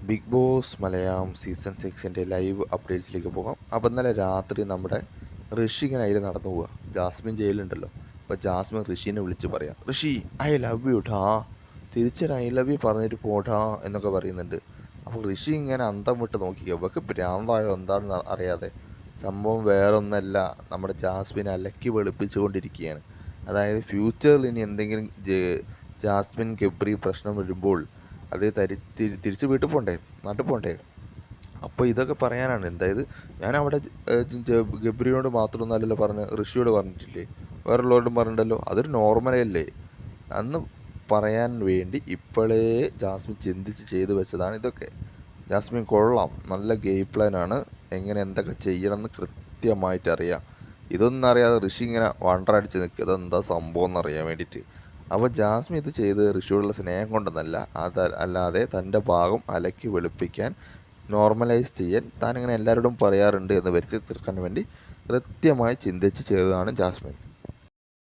Big Boss Malayalam season 6 live അപ്ഡേറ്റ്സിലേക്ക് പോകാം. അപ്പോൾ ഇന്നലെ രാത്രി നമ്മുടെ ഋഷി ഇങ്ങനെ അതിൽ നടന്നു പോവുക. ജാസ്മിൻ ജയിലുണ്ടല്ലോ. അപ്പോൾ ജാസ്മിൻ ഋഷീനെ വിളിച്ച് പറയാം, ഋഷി ഐ ലവ് യു ടാ, തിരിച്ചൊരു ഐ ലവ് യു പറഞ്ഞിട്ട് പോടാ എന്നൊക്കെ പറയുന്നുണ്ട്. അപ്പോൾ ഋഷി ഇങ്ങനെ അന്തം വിട്ട് നോക്കിക്കുക, ഇവർക്ക് പ്രാന്തായോ എന്താണെന്ന് അറിയാതെ. സംഭവം വേറൊന്നല്ല, നമ്മുടെ ജാസ്മിനെ അലക്കി വെളുപ്പിച്ചുകൊണ്ടിരിക്കുകയാണ്. അതായത് ഫ്യൂച്ചറിൽ ഇനി എന്തെങ്കിലും ജാസ്മിൻ ഗബ്രി പ്രശ്നം വരുമ്പോൾ അത് തിരിച്ച് വീട്ടിൽ പോകണ്ടേ, നാട്ടിൽ പോകണ്ടേ. അപ്പോൾ ഇതൊക്കെ പറയാനാണ്. അതായത് ഞാൻ അവിടെ ഗബ്രിയോട് മാത്രമൊന്നുമല്ലല്ലോ പറഞ്ഞ്, ഋഷിയോട് പറഞ്ഞിട്ടില്ലേ, വേറുള്ളവരോടും പറഞ്ഞിട്ടല്ലോ. അതൊരു നോർമലല്ലേ അന്ന് പറയാൻ വേണ്ടി ഇപ്പോഴേ ജാസ്മിൻ ചിന്തിച്ച് ചെയ്തു വെച്ചതാണ് ഇതൊക്കെ. ജാസ്മിൻ കൊള്ളാം, നല്ല ഗെയിം പ്ലാനാണ്, എങ്ങനെ എന്തൊക്കെ ചെയ്യണമെന്ന് കൃത്യമായിട്ട് അറിയാം. ഇതൊന്നും അറിയാതെ ഋഷി ഇങ്ങനെ വണ്ടറടിച്ച് നിൽക്കുക, ഇതെന്താ സംഭവം എന്നറിയാൻ വേണ്ടിയിട്ട്. അപ്പോൾ ജാസ്മിൻ ഇത് ചെയ്ത് ഋഷിയോടുള്ള സ്നേഹം കൊണ്ടൊന്നല്ല, അല്ലാതെ തൻ്റെ ഭാഗം അലക്കി വെളുപ്പിക്കാൻ, നോർമലൈസ് ചെയ്യാൻ, താനിങ്ങനെ എല്ലാവരോടും പറയാറുണ്ട് എന്ന് വരുത്തി തീർക്കാൻ വേണ്ടി കൃത്യമായി ചിന്തിച്ച് ചെയ്തതാണ് ജാസ്മിൻ.